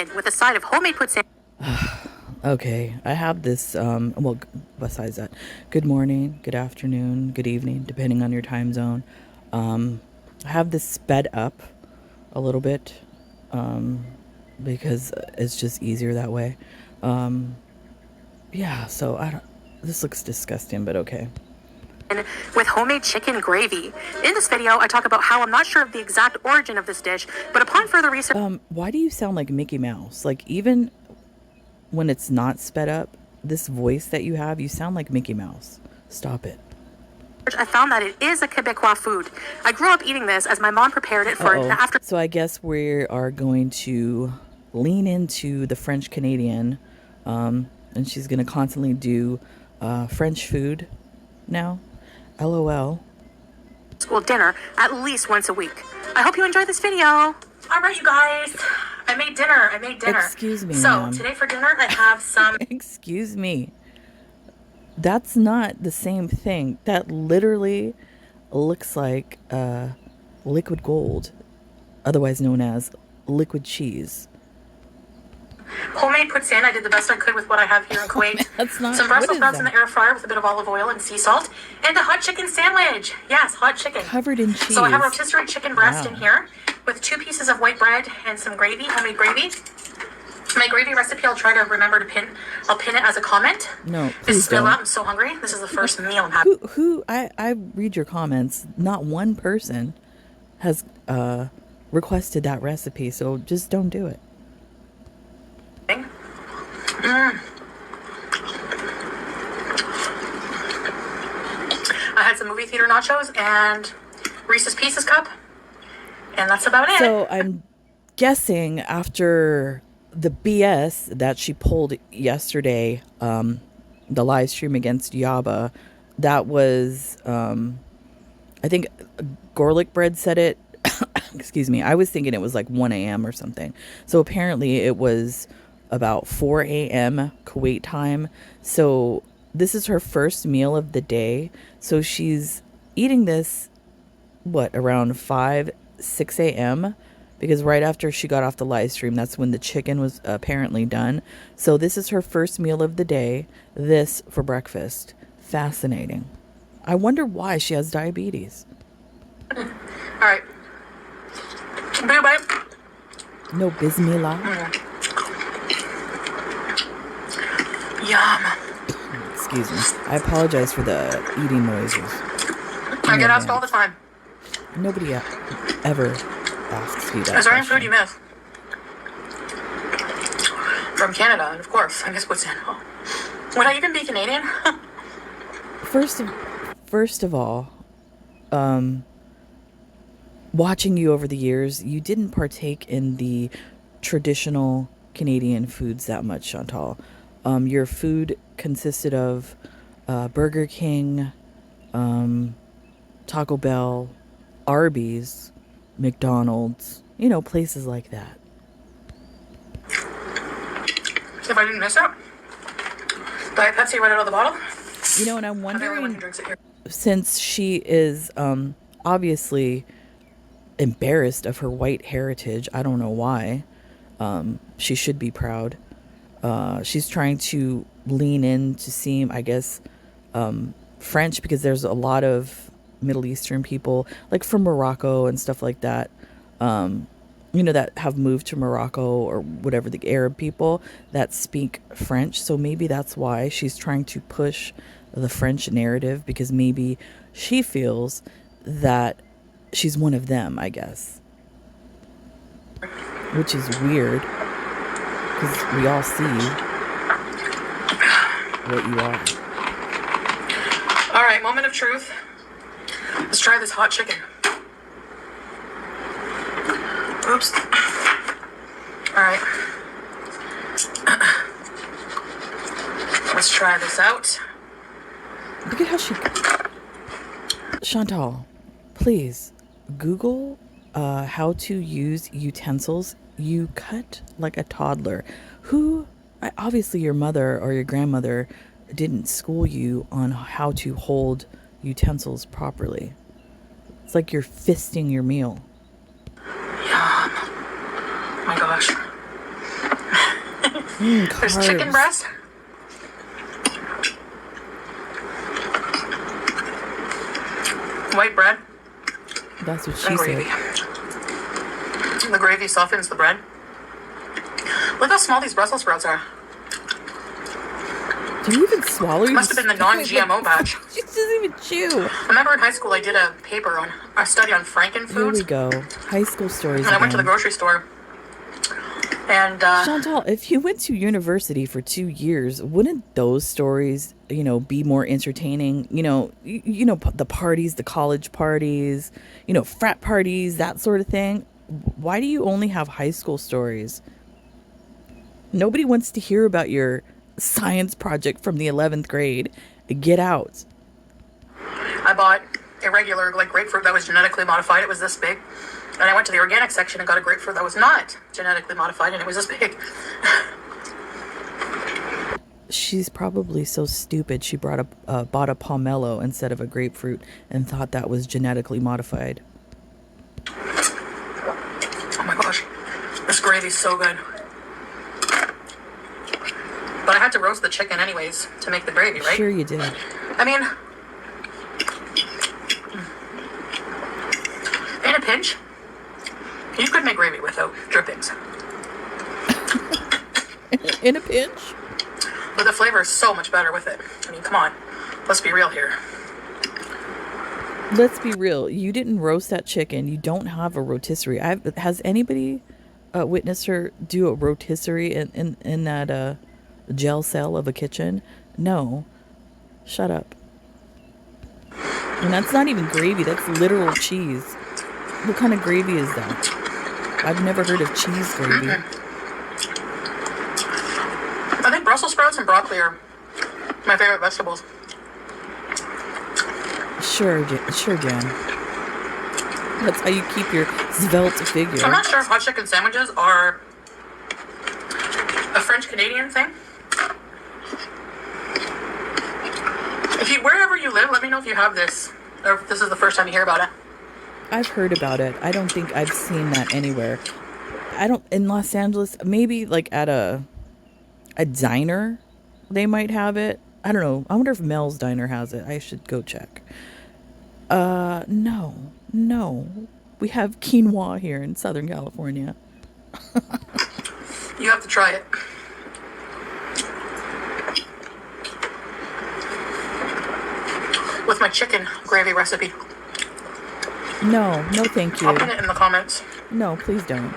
chicken with a side of homemade put sandwich. Okay, I have this, well, besides that, good morning, good afternoon, good evening, depending on your time zone. I have this sped up a little bit, um, because it's just easier that way. Um, yeah, so I don't, this looks disgusting, but okay. With homemade chicken gravy. In this video, I talk about how I'm not sure of the exact origin of this dish, but upon further research, Why do you sound like Mickey Mouse? Like, even when it's not sped up, this voice that you have, you sound like Mickey Mouse. Stop it. I found that it is a Quebecois food. I grew up eating this as my mom prepared it for an after. So I guess we are going to lean into the French Canadian, and she's going to constantly do French food now. LOL. School dinner at least once a week. I hope you enjoy this video. All right, you guys. I made dinner. Excuse me, So ma'am. today for dinner, I have some. Excuse me. That's not the same thing. That literally looks like liquid gold, otherwise known as liquid cheese. Homemade poutine. I did the best I could with what I have here in Kuwait. That's not. Some Brussels sprouts in the air fryer with a bit of olive oil and sea salt, and a hot chicken sandwich. Yes, hot chicken. Covered in cheese. So I have rotisserie chicken breast in here with 2 pieces of white bread and some gravy, homemade gravy. My gravy recipe, I'll try to remember to pin. I'll pin it as a comment. No, please don't. I'm so hungry. This is the first meal I'm having. I read your comments. Not one person has requested that recipe, so just don't do it. I had some movie theater nachos and Reese's Pieces cup, and that's about it. So I'm guessing after the BS that she pulled yesterday, the live stream against Yaba, that was, I think Garlic Bread said it. Excuse me. I was thinking it was like 1 a.m. or something. So apparently it was about 4 a.m. Kuwait time. So this is her first meal of the day. So she's eating this, around 5, 6 a.m. Because right after she got off the live stream, that's when the chicken was apparently done. So this is her first meal of the day. This for breakfast. Fascinating. I wonder why she has diabetes. All right. Bye-bye. No bismillah. Yum. Excuse me. I apologize for the eating noises. I get asked all the time. Nobody ever asks you that. Is there any food you miss? From Canada, and of course, I guess what's in. Would I even be Canadian? First of all, watching you over the years, you didn't partake in the traditional Canadian foods that much, Chantal. Your food consisted of Burger King, Taco Bell, Arby's, McDonald's, places like that. If I didn't miss it, Diet Pepsi right out of the bottle. And I'm wondering, since she is obviously embarrassed of her white heritage, I don't know why. She should be proud. She's trying to lean in to seem, I guess, French, because there's a lot of Middle Eastern people, like from Morocco and stuff like that, that have moved to Morocco or whatever, the Arab people that speak French. So maybe that's why she's trying to push the French narrative, because maybe she feels that she's one of them, I guess. Which is weird, because we all see what you are. All right, moment of truth. Let's try this hot chicken. Oops. All right. Let's try this out. Look at how she... Chantal, please, Google how to use utensils. You cut like a toddler. Obviously your mother or your grandmother didn't school you on how to hold utensils properly. It's like you're fisting your meal. Yum. Oh my gosh. There's chicken Carbs. breast. White bread That's what she and gravy. said. The gravy softens the bread. Look how small these Brussels sprouts are. Do you even swallow? Must have been the non-GMO batch. She doesn't even chew. I remember in high school I did a paper on a study on Here frankenfoods. we go. High school stories And I went to the again. grocery store. And Chantal, if you went to university for 2 years, wouldn't those stories, be more entertaining? The parties, the college parties, frat parties, that sort of thing. Why do you only have high school stories? Nobody wants to hear about your science project from the 11th grade. Get out. I bought a regular grapefruit that was genetically modified. It was this big. And I went to the organic section and got a grapefruit that was not genetically modified, and it was this big. She's probably so stupid she bought a pomelo instead of a grapefruit and thought that was genetically modified. Oh my gosh. This gravy's so good. But I had to roast the chicken anyways to make the gravy, right? Sure you did. I mean, in a pinch, you could make gravy without drippings. In a pinch? But the flavor is so much better with it. I mean, come on. Let's be real here. Let's be real. You didn't roast that chicken. You don't have a rotisserie. Has anybody witnessed her do a rotisserie in that jail cell of a kitchen? No. Shut up. And that's not even gravy. That's literal cheese. What kind of gravy is that? I've never heard of cheese gravy. I think Brussels sprouts and broccoli are my favorite vegetables. Sure, Jan. That's how you keep your svelte figure. I'm not sure if hot chicken sandwiches are a French-Canadian thing. Wherever you live, let me know if you have this, or if this is the first time you hear about it. I've heard about it. I don't think I've seen that anywhere. In Los Angeles, maybe like at a diner, they might have it. I don't know. I wonder if Mel's Diner has it. I should go check. No. We have quinoa here in Southern California. You have to try it. With my chicken gravy recipe. No, thank you. I'll put it in the comments. No, please don't.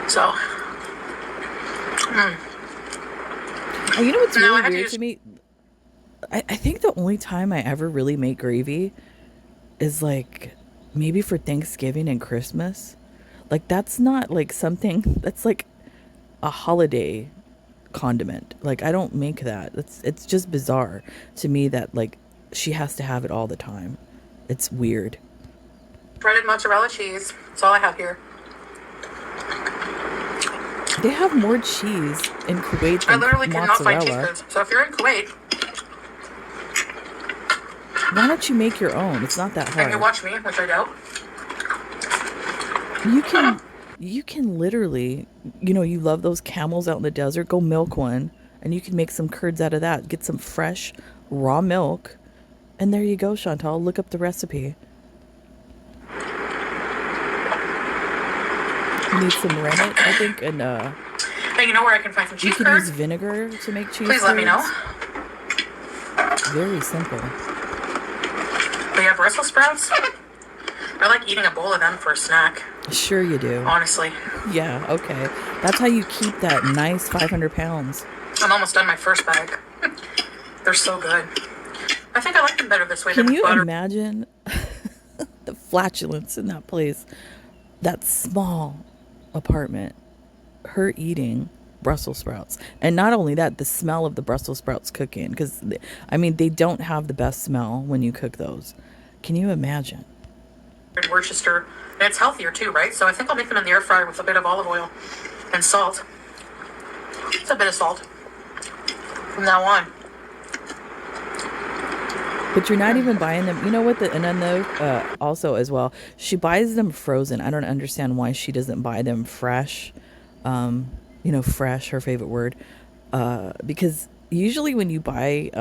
So. And you know what's No, I really had to weird use- to me? I think the only time I ever really make gravy is like maybe for Thanksgiving and Christmas. Like that's not like something that's like a holiday condiment. Like I don't make that. It's just bizarre to me that like she has to have it all the time. It's weird. Breaded mozzarella cheese. That's all I have here. They have more cheese in Kuwait I than literally cannot find cheese mozzarella. curds. So if you're in Kuwait Why don't you make your own? It's not that and you hard. watch me, which I doubt, You can literally, you love those camels out in the desert, go milk one and you can make some curds out of that. Get some fresh raw milk. And there you go, Chantal. Look up the recipe. You need some rennet, I think, and hey, you know where I can find some you cheese can curds? use vinegar to make cheese Please let me know. curds. Very simple. We have Brussels sprouts. I like eating a bowl of them for a snack, Sure you do. honestly. Yeah, okay. That's how you keep that nice 500 pounds. I'm almost done my first bag. They're so good. I think I like them better this way Can than you butter. imagine the flatulence in that place? That small apartment. Her eating Brussels sprouts. And not only that, the smell of the Brussels sprouts cooking. Because, they don't have the best smell when you cook those. Can you imagine? In Worcester, and it's healthier too, right? So I think I'll make them in the air fryer with a bit of olive oil and salt. It's a bit of salt from now on. But you're not even buying them. You know what? And then also as well, she buys them frozen. I don't understand why she doesn't buy them fresh. Fresh, her favorite word. Because usually when you buy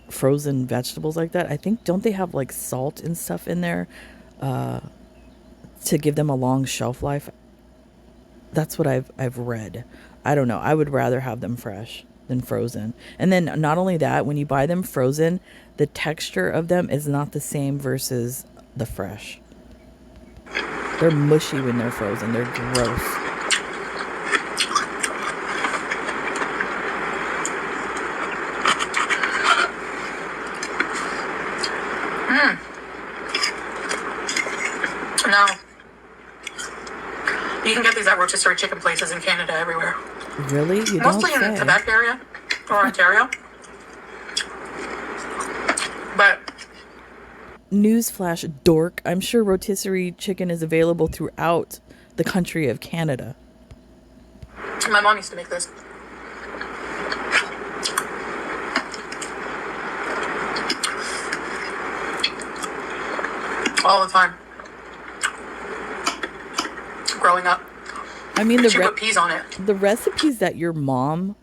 frozen vegetables like that, I think don't they have like salt and stuff in there to give them a long shelf life? That's what I've read. I don't know. I would rather have them fresh than frozen. And then not only that, when you buy them frozen, the texture of them is not the same versus the fresh. They're mushy when they're frozen. They're gross. No. You can get these at rotisserie chicken places in Canada everywhere. Really? You Mostly don't in the say. Quebec area or Ontario. But Newsflash, dork. I'm sure rotisserie chicken is available throughout the country of Canada. my mom used to make this. All the time. Growing up. I mean, She put peas on it. the recipes that your mom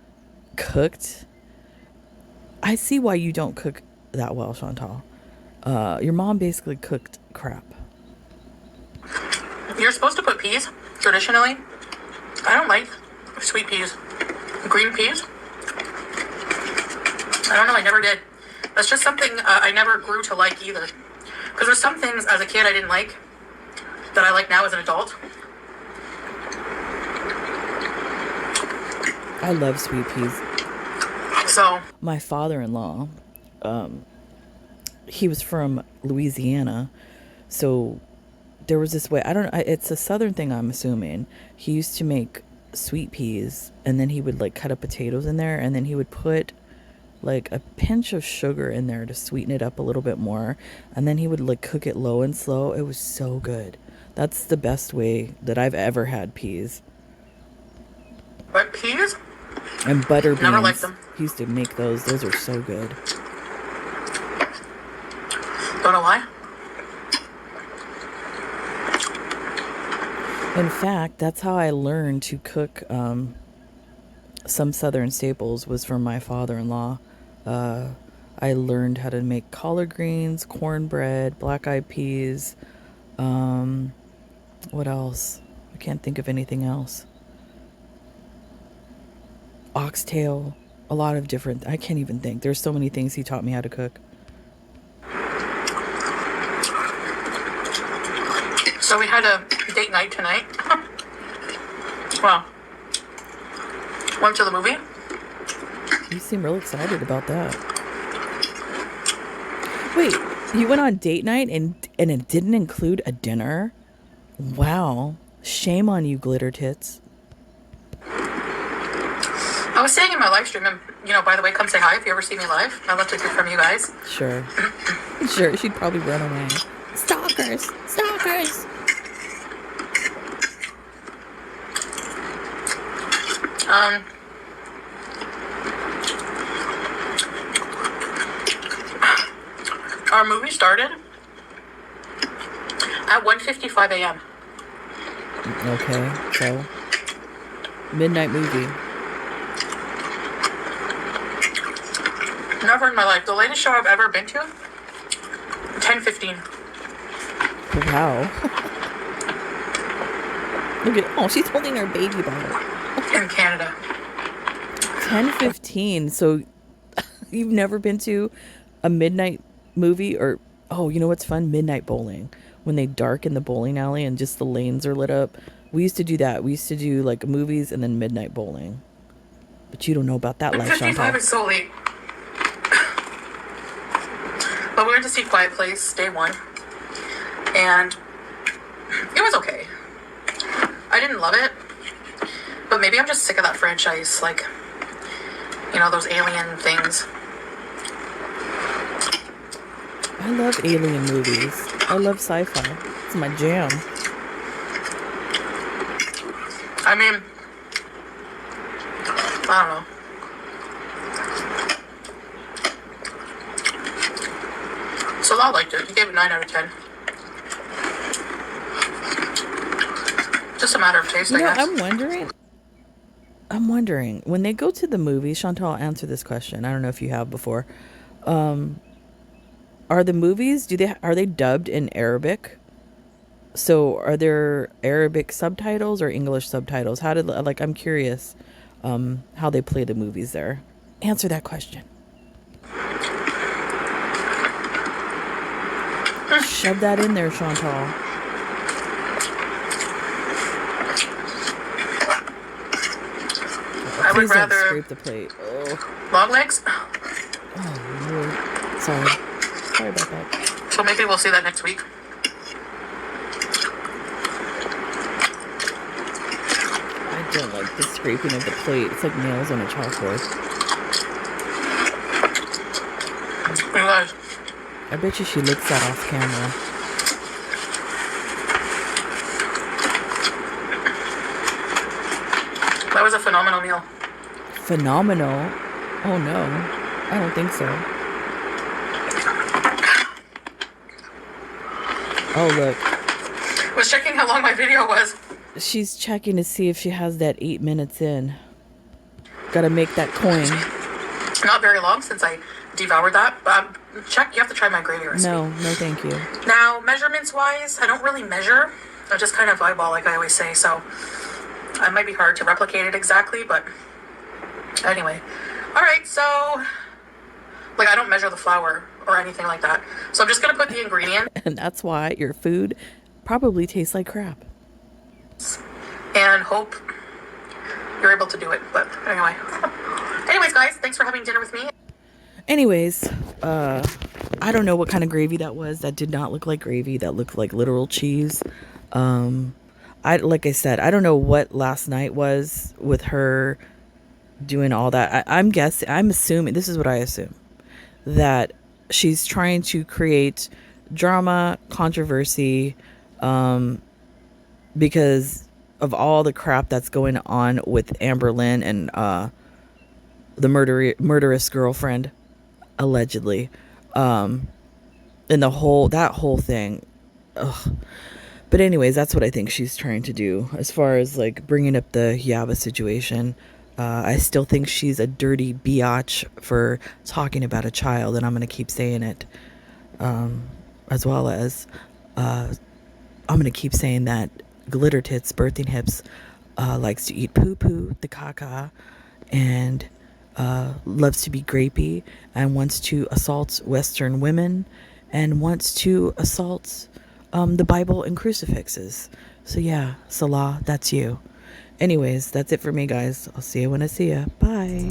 cooked, I see why you don't cook that well, Chantal. Your mom basically cooked crap. You're supposed to put peas, traditionally. I don't like sweet peas. Green peas. I don't know, I never did. That's just something I never grew to like either. Because there's some things as a kid I didn't like that I like now as an adult. I love sweet peas. So, My father-in-law, he was from Louisiana, so there was this way. I don't know. It's a southern thing, I'm assuming. He used to make sweet peas, and then he would like cut up potatoes in there, and then he would put like a pinch of sugar in there to sweeten it up a little bit more, and then he would like cook it low and slow. It was so good. That's the best way that I've ever had peas. but peas? And butter beans. Never liked them. He used to make those. Those are so good. Don't know why. In fact, that's how I learned to cook some southern staples was from my father-in-law. I learned how to make collard greens, cornbread, black-eyed peas. What else? I can't think of anything else. Oxtail, a lot of different. I can't even think. There's so many things he taught me how to cook. So we had a date night tonight. Well, went to the movie. You seem real excited about that. Wait, you went on date night and it didn't include a dinner? Wow. Shame on you, glitter tits. I was saying in my live stream, and by the way, come say hi if you ever see me live. I'd love to hear from you guys. Sure. Sure, she'd probably run away. Stalkers! Stalkers! Our movie started at 1:55 a.m. Okay, so midnight movie. Never in my life. The latest show I've ever been to, 10:15. Wow. Look at she's holding her baby bottle. In Canada. 10:15. So you've never been to a midnight movie or you know what's fun? Midnight bowling. When they darken the bowling alley and just the lanes are lit up. We used to do that. We used to do like movies and then midnight bowling. But you don't know about that life, 55 Chantal. is so late. But we went to see Quiet Place day one. And it was okay. I didn't love it. But maybe I'm just sick of that franchise. Like, those alien things. I love alien movies. I love sci-fi. It's my jam. I mean, I don't know. Salah liked it. He gave it 9 out of 10. Just a matter of taste, I guess. I'm wondering, when they go to the movies, Chantal, answer this question. I don't know if you have before. Are the movies, are they dubbed in Arabic? So are there Arabic subtitles or English subtitles? I'm curious how they play the movies there. Answer that question. Shove that in there, Chantal. I would Please don't rather scrape the plate. Oh, long legs. Lord. Sorry about that. So maybe we'll see that next week. I don't like the scraping of the plate. It's like nails on a chalkboard. You guys, I bet you she licks that off camera. that was a phenomenal meal. Phenomenal? Oh no, I don't think so. Oh look, I was checking how long my video was. she's checking to see if she has that 8 minutes in. Gotta make that coin. Not very long since I devoured that. Check, you have to try my gravy recipe. No, thank you. Now, measurements wise, I don't really measure. I just kind of eyeball, like I always say, so it might be hard to replicate it exactly, but anyway. Alright, so, like, I don't measure the flour or anything like that. So I'm just going to put the ingredient. And that's why your food probably tastes like crap. And hope you're able to do it. But anyway. Anyways, guys, thanks for having dinner with me. Anyways, I don't know what kind of gravy that was. That did not look like gravy. That looked like literal cheese. Like I said, I don't know what last night was with her doing all that. I'm assuming, this is what I assume, that she's trying to create drama, controversy, because of all the crap that's going on with Amber Lynn and the murderous girlfriend, allegedly, and that whole thing. Ugh. But anyways, that's what I think she's trying to do as far as like bringing up the Yaba situation. I still think she's a dirty biatch for talking about a child, and I'm going to keep saying it. As well as I'm going to keep saying that Glitter Tits, Birthing Hips, likes to eat poo-poo, the caca, and loves to be grapey, and wants to assault Western women, and wants to assault the Bible and crucifixes. So yeah, Salah, that's you. Anyways, that's it for me, guys. I'll see you when I see you. Bye.